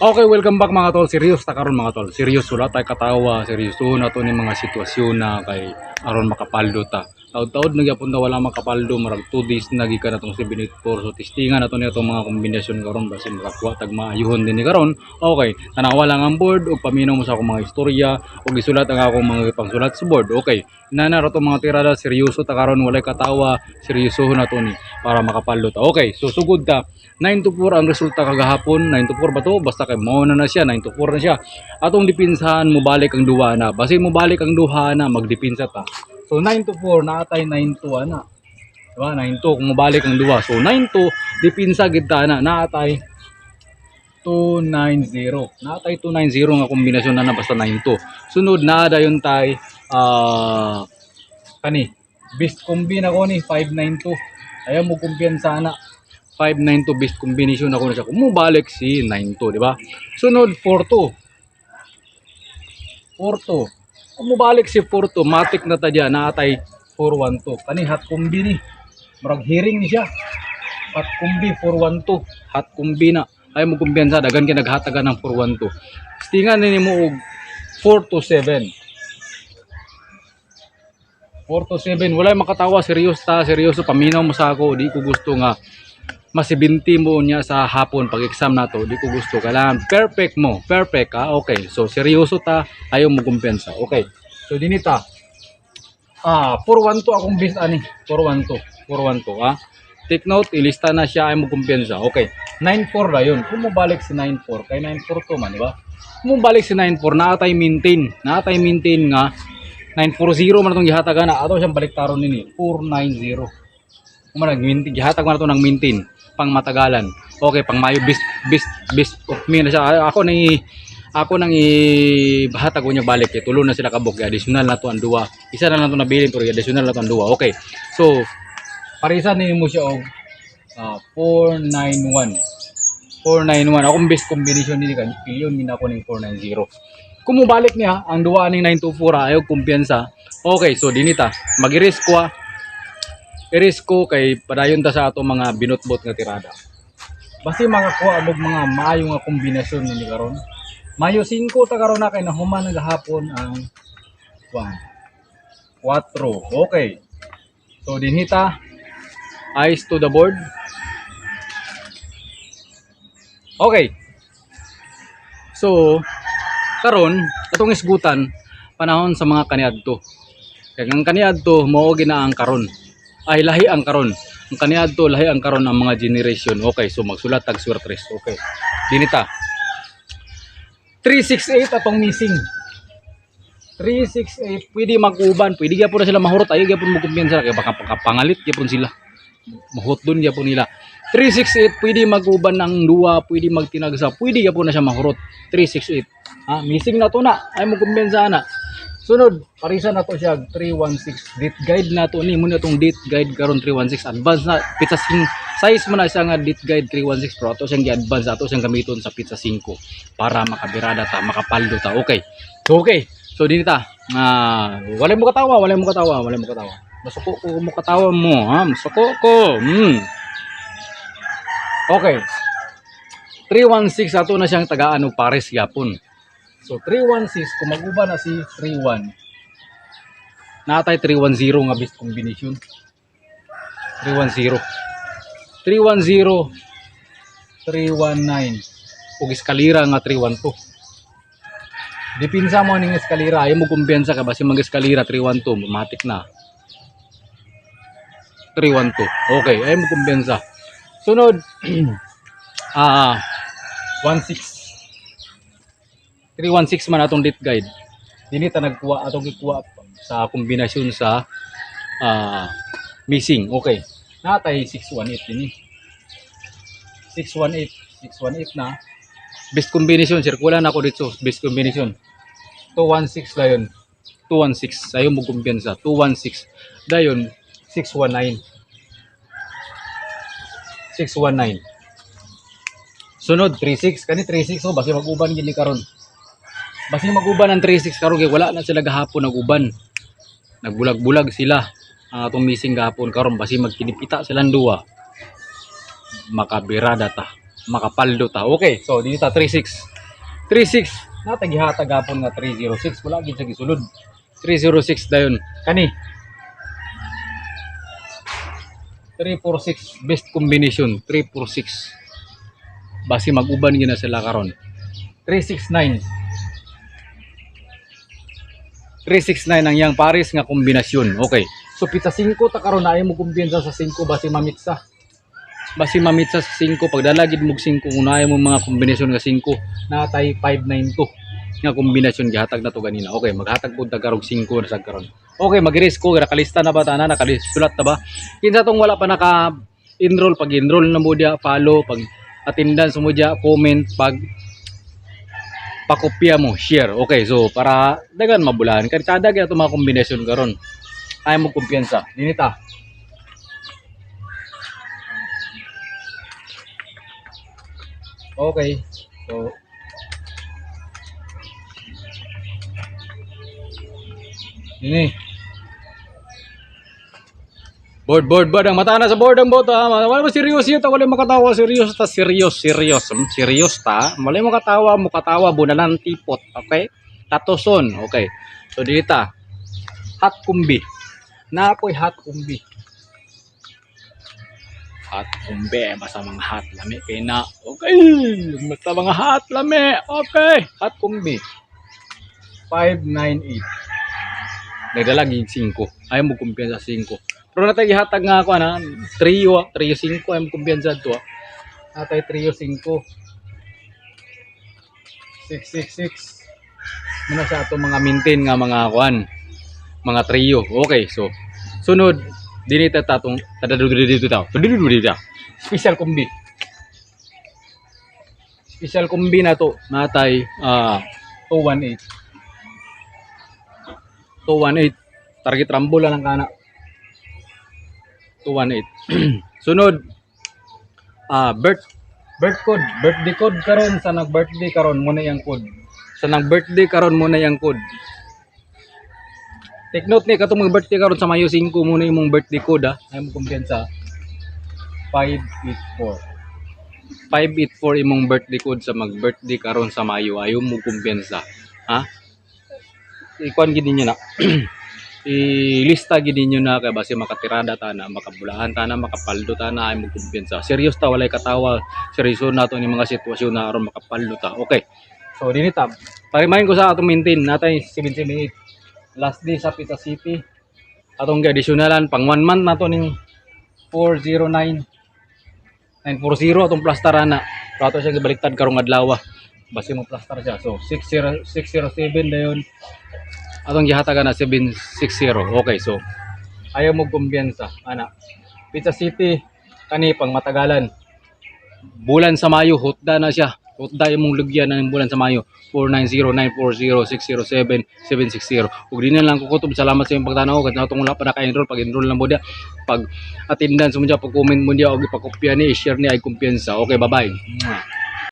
Okay, welcome back mga tol. Serious ta karon mga tol. Serious wala tay katawa, seryoso na to ni mga sitwasyon na kay aron makapaldo ta. Taud-taud nagyapon ta wala makapaldo, marag 2 days na gikan natong 784. So testingan nato nitong mga kombinasyon karon basin makakuha tag maayuhon din ni karon. Okay, tanawa lang ang board ug paminaw mo sa akong mga istorya ug isulat ang akong mga pangsulat sa board. Okay, inana ra to mga tirada, seryoso ta karon, walay katawa, seryosohon na to ni para makapaldo ta. Okay, so sugod ta 9 to 4 ang resulta kagahapon. 9 to 4 ba to? Basta kay mo na siya, 9 to 4 na siya. Atong dipinsahan mo balik ang duha na. Basi mo balik ang duha na, magdipinsa ta. So 9 to 4 naatay 9 to ana. Diba? 9 to kung mo balik ang duha. So 9 to dipinsa gid ta na naatay 290. Naatay 290 nga kombinasyon na basta 9 to. Sunod na dayon tay kani best combine ako ni 592. Ayaw mo kumpiyansa na 592 best combination ako na siya. Kung mubalik si 92, di ba? Sunod 42. 42. Kung mubalik si 42, matik na ta diyan naatay 412. Kani hot combi ni. Marag hearing ni siya. Hot combi 412. Hot combi na. Ay mo kumpiyansa dagan kay naghatagan ng 412. Stingan ni mo og 427. 427. Wala makatawa, seryoso paminaw mo sa ako, di ko gusto nga masibinti mo niya sa hapon pag exam na to, di ko gusto. Kailangan perfect mo, perfect ha. Okay, so seryoso ta, ayaw mo kumpiyansa. Okay, so dinita 412 akong base ani, 412 ha. Take note, ilista na siya, ayaw mo kumpiyansa. Okay, 94 na yun. Kung mabalik si 94 kay 942 man, di ba? Kung mabalik si 94 naatay maintain nga 940 man itong gihatagan na ato siyang baliktaron nini 490. Kung nag-maintain, gihatag man ito ng maintain pang matagalan. Okay, pang mayo best of me na siya. Ako nang ibahatag ko niya balik. Tulo na sila kabok. Additional na to ang duwa. Isa na lang ito nabilin pero additional na to ang duwa. Okay. So, parisan ni mo siya og 491. 491. Akong best combination nini kan. Pilyon min ako ning 490. Kung mubalik niya ang duwa ning 924 ayaw kumpiyansa. Okay, so dinita. Mag-risk ko i-risk ko kay padayon ta sa ato mga binutbot nga tirada. Basi makakuha og mga maayo nga kombinasyon ni karon. Mayo 5 ta karon na kay nahuman nagahapon ang 1 4. Okay. So dinhita eyes to the board. Okay. So karon atong isgutan panahon sa mga kaniadto. Kay ang kaniadto mao gina ang karon. Ay lahi ang karon. Ang kaniadto lahi ang karon ang mga generation. Okay, so magsulat tag swertres. Okay. Dinita. 368 atong missing. 368 pwede mag-uban, pwede gyapon na sila mahurot, ayo gyapon mo kumpiyansa kay baka pangalit gyapon sila. Mahurot dun gyapon nila. 368 pwede mag-uban ng duwa, pwede magtinagsa, pwede gyapon na siya mahurot. 368. Missing na to na. Ay mo kumpiyansa na. Sunod, parisan na to siya 316. Date guide na to ni mo na tong date guide karon 316 advance na pizza size mo na siya nga date guide 316 pro ato siyang gi-advance ato siyang gamiton sa pizza 5 para makabirada ta, makapaldo ta. Okay. So okay. So dinita, wala mo katawa. Masuko ko mo katawa mo, ha? Masuko ko. Okay. 316 ato na siyang tagaan og pares gyapon. So 316 kung mag-uba na si 31. Natay 310 nga best combination. 310. 319 ug eskalira nga 312. Dipinsa mo ning eskalira, ayaw mo kumpiyansa ka basi mag-eskalira 312, matik na. 312. Okay, ayaw mo kumpiyansa. Sunod 16 316 man atong date guide. Dinita nagkuha atong gikuha sa kombinasyon sa missing. Okay. Natay 618 ini. 618 na. Best combination, circular na ako dito. Best combination. 216 dayon. 216. Ayaw mo kumpiyansa. 216. Dayon 619. 619. Sunod 36. Kani 36 so basi mag-uban gini karon. Basi mag-uban ang 36 karon kay wala na sila gahapon nag-uban. Nagbulag-bulag sila. Atong missing gahapon karon basi magkinipita silang duwa. Makabirada ta, makapaldo ta. Okay, so dito 36. 36 natagihatag gapon nga 306 wala gid sa gisulod. 306 dayon kani 346 best combination 346 basi mag-uban gina sila karon. 369 ang yang pares nga kombinasyon. Okay, so pizza 5 ta karon na ay mo kumpiyansa sa 5 basi mamitsa sa 5 pagdalagid mo 5 kung unahay mo mga kombinasyon nga 5 natay 592 nga kombinasyon gihatag na to ganina. Okay, maghatag pud ta karog 5 na sa karon. Okay, mag-risk ko nakalista na ba tana nakalisulat na ba kinsa tong wala pa naka enroll pag enroll na mo dia follow pag attendance mo dia comment pag pakopya mo share. Okay, so para dagan mabulahan kada gyud ato mga kombinasyon karon ay mo kumpiyansa dinita. Okay, so ini board ang mata na sa board ang boto ha. Wala mo seryoso ta wala makatawa serious ta wala mo katawa bunalan tipot. Okay, tatoson. Okay, so dito hot kumbi na ako'y hot kumbi basta mga hot lami kay na. Okay, basta mga hot lami. Okay, hot kumbi 598 nagdalaging 5 ayaw mo kumpiyansa sa 5 pero natay gihatag nga ako na trio 5 ayaw mo kumpiyansa to natay trio 5 666 muna sa ato mga maintain nga mga kuan mga trio. Okay, so sunod dinita tatong dito special combi na to natay 218 target rambola lang kana 218 sunod birthday code karon sa nag-birthday karon muna yang code take note ni katong mag-birthday karon sa Mayo 5 muna imong birthday code ha ay mo kumpiyansa 584 imong birthday code sa mag-birthday karon sa Mayo ayo mo kumpiyansa ha ikuan gid ninyo na ilista gid ninyo na kay base makatirada ta na makabulahan ta na makapaldo ta na ay mo kumpiyansa serious ta walay katawa seryoso nato ni mga sitwasyon na aron makapaldo ta. Okay, so dinita parimahin ko sa atong maintain natay 778 last day sa Pizza City atong additionalan pang 1 month nato ning 409 940 atong plastaran na ato siya gibaliktad karong adlaw base mo plaster siya so 607 dayon atong gihatagan na 760. Okay, so ayaw mo kumpiyansa ana Pizza City kani pang matagalan bulan sa Mayo hutda na siya hutda imong lugyan ng bulan sa Mayo 490-940-607-760 ug dinhan lang kukutob salamat sa imong pagtanaw kat natong wala pa naka-enroll pag enroll lang mo dia pag attendance mo dia pag comment mo dia og ipakopya ni i-share ni ay kumpiyansa. Okay, bye bye.